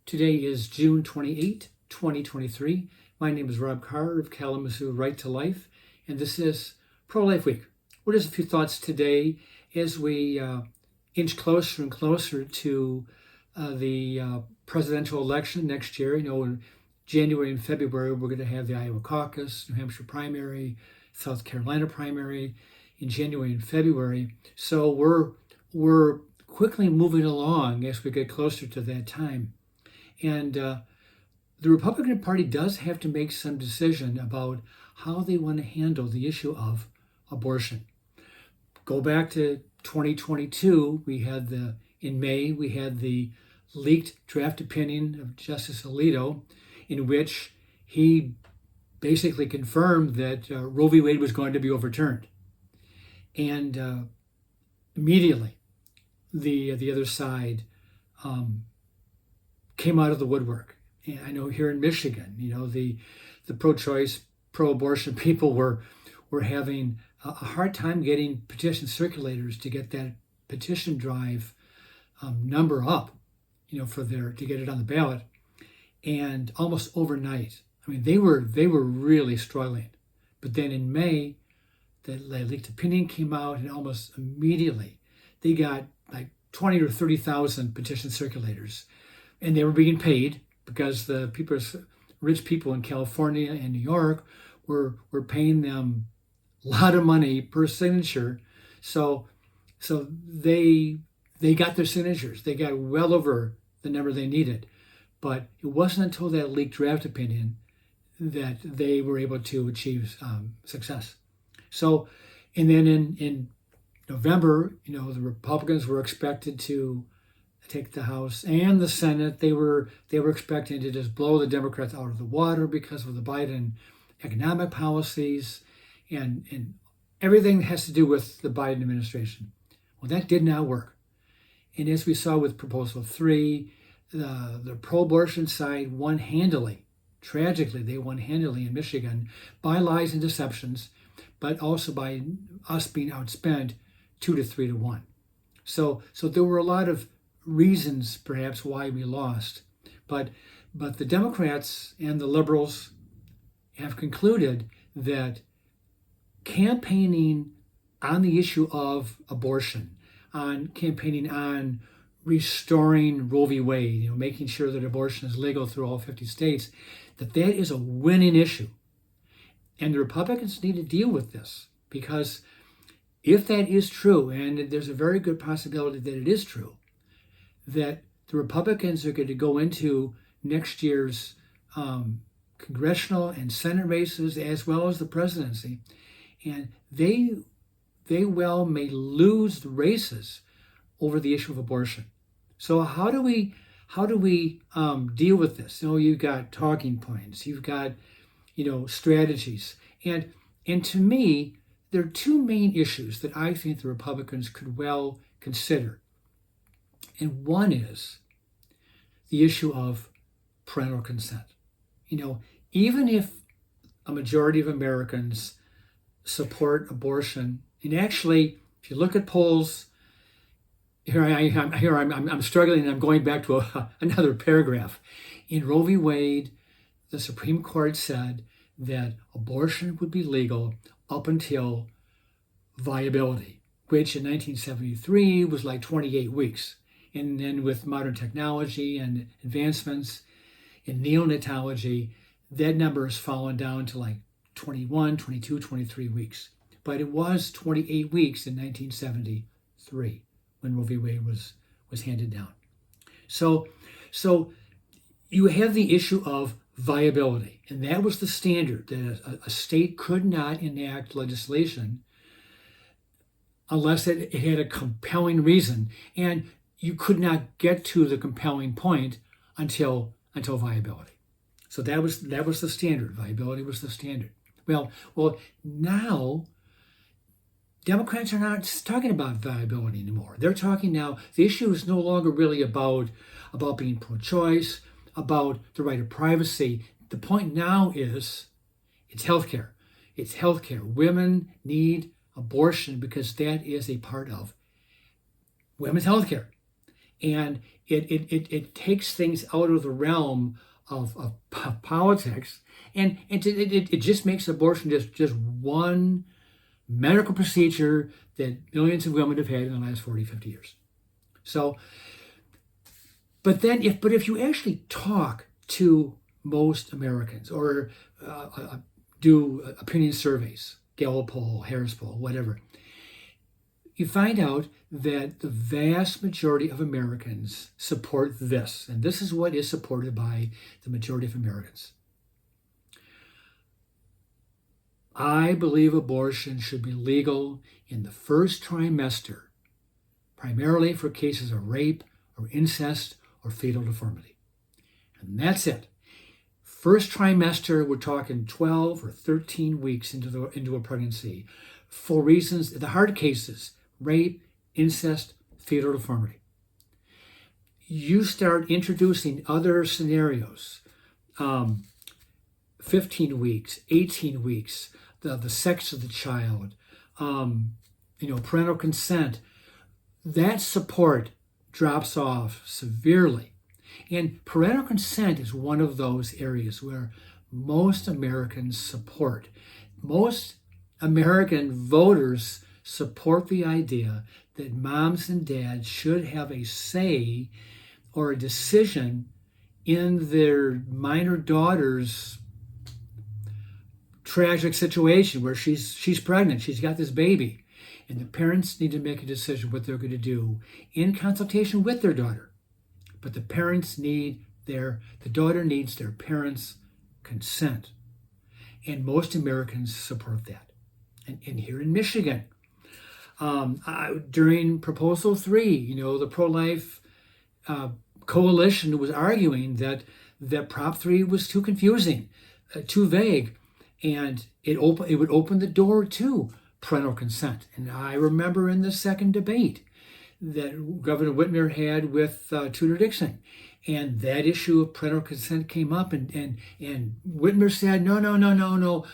Today is June 28, 2023. My name is Rob Carr of Kalamazoo Right to Life, and this is Pro-Life Week. What is a few thoughts today as we inch closer and closer to the presidential election next year? In January and February, we're going to have the Iowa caucus, New Hampshire primary, South Carolina primary in January and February. So we're quickly moving along as we get closer to that time. And the Republican Party does have to make some decision about how they want to handle the issue of abortion. Go back to 2022, in May, we had the leaked draft opinion of Justice Alito, in which he basically confirmed that Roe v. Wade was going to be overturned. And immediately, the other side came out of the woodwork. And I know here in Michigan, the pro-choice, pro-abortion people were having a hard time getting petition circulators to get that petition drive number up, to get it on the ballot. And almost overnight, they were really struggling. But then in May, the leaked opinion came out, and almost immediately they got like 20 or 30,000 petition circulators. And they were being paid because the rich people in California and New York were paying them a lot of money per signature. So they got their signatures. They got well over the number they needed. But it wasn't until that leaked draft opinion that they were able to achieve success. So, and then in November, the Republicans were expected to take the House and the Senate. They were expecting to just blow the Democrats out of the water because of the Biden economic policies and everything that has to do with the Biden administration. Well, that did not work. And as we saw with Proposal 3, the pro-abortion side won handily. Tragically, they won handily in Michigan by lies and deceptions, but also by us being outspent 2 to 3 to 1. So there were a lot of reasons perhaps why we lost, but the Democrats and the liberals have concluded that campaigning on the issue of abortion, on campaigning on restoring Roe v. Wade, making sure that abortion is legal through all 50 states, that is a winning issue. And the Republicans need to deal with this, because if that is true, and there's a very good possibility that it is true, that the Republicans are going to go into next year's congressional and Senate races as well as the presidency, and they well may lose the races over the issue of abortion. So how do we deal with this? You've got talking points, you've got strategies, and to me, there are two main issues that I think the Republicans could well consider. And one is the issue of parental consent. Even if a majority of Americans support abortion, and actually, if you look at polls, I'm struggling, and I'm going back to another paragraph. In Roe v. Wade, the Supreme Court said that abortion would be legal up until viability, which in 1973 was like 28 weeks. And then with modern technology and advancements in neonatology, that number has fallen down to like 21, 22, 23 weeks. But it was 28 weeks in 1973 when Roe v. Wade was handed down. So you have the issue of viability, and that was the standard, that a state could not enact legislation unless it had a compelling reason, and you could not get to the compelling point until viability. So that was the standard. Viability was the standard. Well, now Democrats are not talking about viability anymore. They're talking now, the issue is no longer really about being pro-choice, about the right of privacy. The point now is it's healthcare. It's healthcare. Women need abortion because that is a part of women's healthcare. And it takes things out of the realm of politics, and it just makes abortion just one medical procedure that millions of women have had in the last 40, 50 years. So, but if you actually talk to most Americans or do opinion surveys, Gallup poll, Harris poll, whatever, you find out that the vast majority of Americans support this, and this is what is supported by the majority of Americans. I believe abortion should be legal in the first trimester, primarily for cases of rape or incest or fetal deformity. And that's it. First trimester, we're talking 12 or 13 weeks into a pregnancy for reasons, the hard cases, rape, incest, fetal deformity. You start introducing other scenarios, 15 weeks, 18 weeks, the sex of the child, parental consent, that support drops off severely. And parental consent is one of those areas where most Americans support. Most American voters support the idea that moms and dads should have a say or a decision in their minor daughter's tragic situation where she's pregnant, she's got this baby, and the parents need to make a decision what they're going to do in consultation with their daughter. But the daughter needs their parents' consent. And most Americans support that. And here in Michigan, during Proposal 3, the pro-life coalition was arguing that Prop 3 was too confusing, too vague, and it would open the door to parental consent. And I remember in the second debate that Governor Whitmer had with Tudor Dixon, and that issue of parental consent came up, and Whitmer said, no,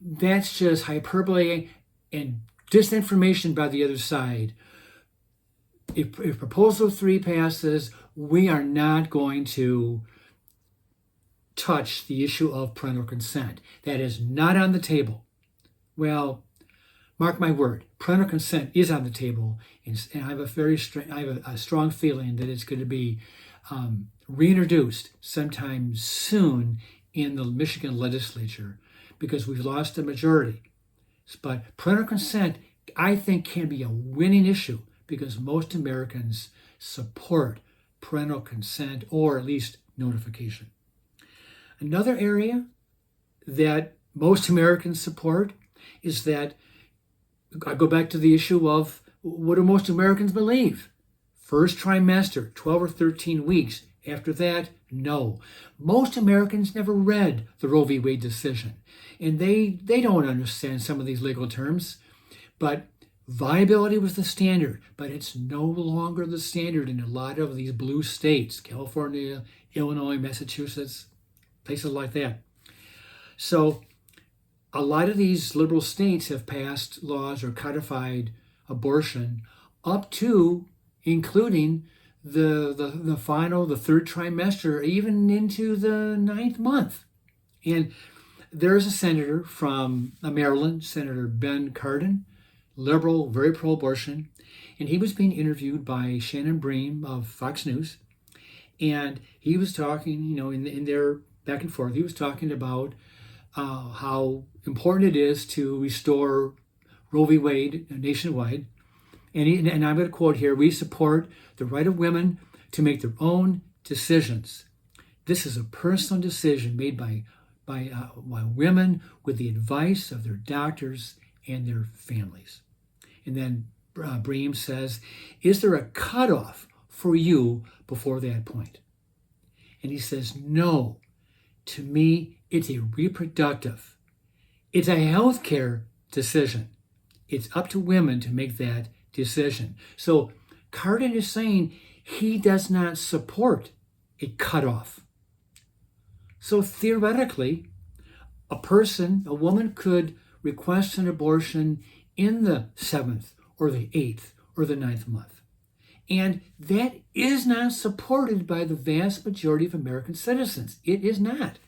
that's just hyperbole and disinformation by the other side. If Proposal 3 passes, we are not going to touch the issue of parental consent. That is not on the table. Well, mark my word, parental consent is on the table, and I have a strong feeling that it's going to be reintroduced sometime soon in the Michigan legislature because we've lost a majority. But parental consent, I think, can be a winning issue because most Americans support parental consent or at least notification. Another area that most Americans support is that, I go back to the issue of what do most Americans believe? First trimester, 12 or 13 weeks. After that, no. Most Americans never read the Roe v. Wade decision, and they don't understand some of these legal terms. But viability was the standard, but it's no longer the standard in a lot of these blue states, California, Illinois, Massachusetts, places like that. So a lot of these liberal states have passed laws or codified abortion up to, including the final, the third trimester, even into the 9th month. And there's a senator from Maryland, Senator Ben Cardin, liberal, very pro-abortion, and he was being interviewed by Shannon Bream of Fox News, and he was talking, in their back and forth, he was talking about how important it is to restore Roe v. Wade nationwide. And I'm going to quote here, "We support the right of women to make their own decisions. This is a personal decision made by women with the advice of their doctors and their families." And then Bream says, "Is there a cutoff for you before that point?" And he says, "No. To me, it's a reproductive. It's a healthcare decision. It's up to women to make that decision." So Cardin is saying he does not support a cutoff. So theoretically, a woman could request an abortion in the 7th or the 8th or the 9th month. And that is not supported by the vast majority of American citizens. It is not.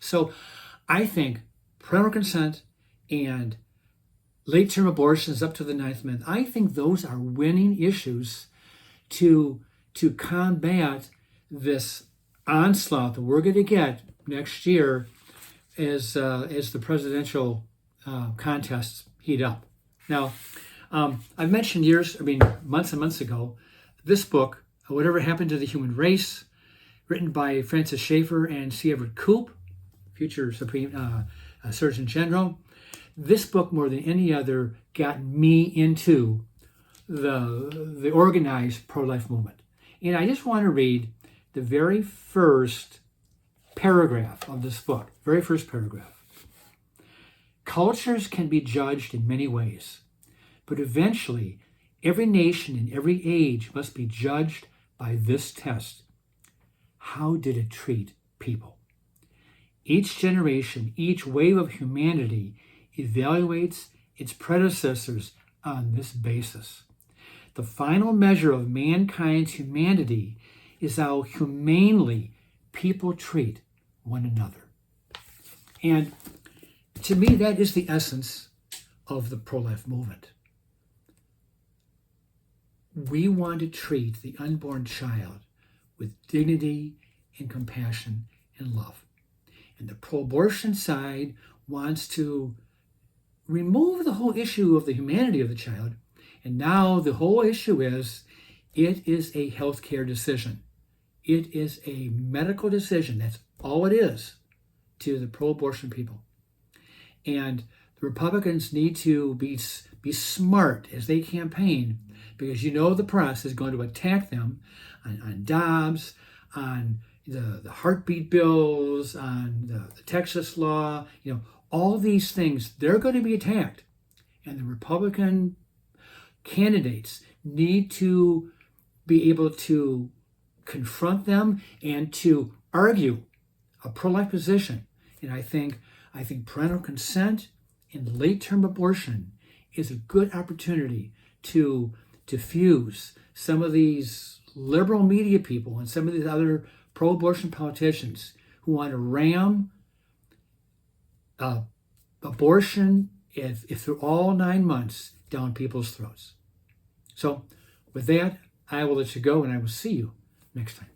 So I think parental consent and late-term abortions up to the ninth month, I think those are winning issues to combat this onslaught that we're going to get next year as the presidential contests heat up. Now, I've mentioned months and months ago, this book, Whatever Happened to the Human Race, written by Francis Schaeffer and C. Everett Koop, future Supreme Surgeon General. This book, more than any other, got me into the organized pro-life movement. And I just want to read the very first paragraph of this book, very first paragraph. Cultures can be judged in many ways, but eventually every nation in every age must be judged by this test. How did it treat people? Each generation, each wave of humanity evaluates its predecessors on this basis. The final measure of mankind's humanity is how humanely people treat one another. And to me, that is the essence of the pro-life movement. We want to treat the unborn child with dignity and compassion and love. And the pro-abortion side wants to remove the whole issue of the humanity of the child. And now the whole issue is, it is a healthcare decision. It is a medical decision. That's all it is to the pro-abortion people. And the Republicans need to be smart as they campaign, because the press is going to attack them on Dobbs, on the heartbeat bills, on the Texas law, all these things. They're going to be attacked. And the Republican candidates need to be able to confront them and to argue a pro-life position. And I think parental consent and late-term abortion is a good opportunity to diffuse some of these liberal media people and some of these other pro-abortion politicians who want to ram abortion, if through all 9 months, down people's throats. So with that, I will let you go, and I will see you next time.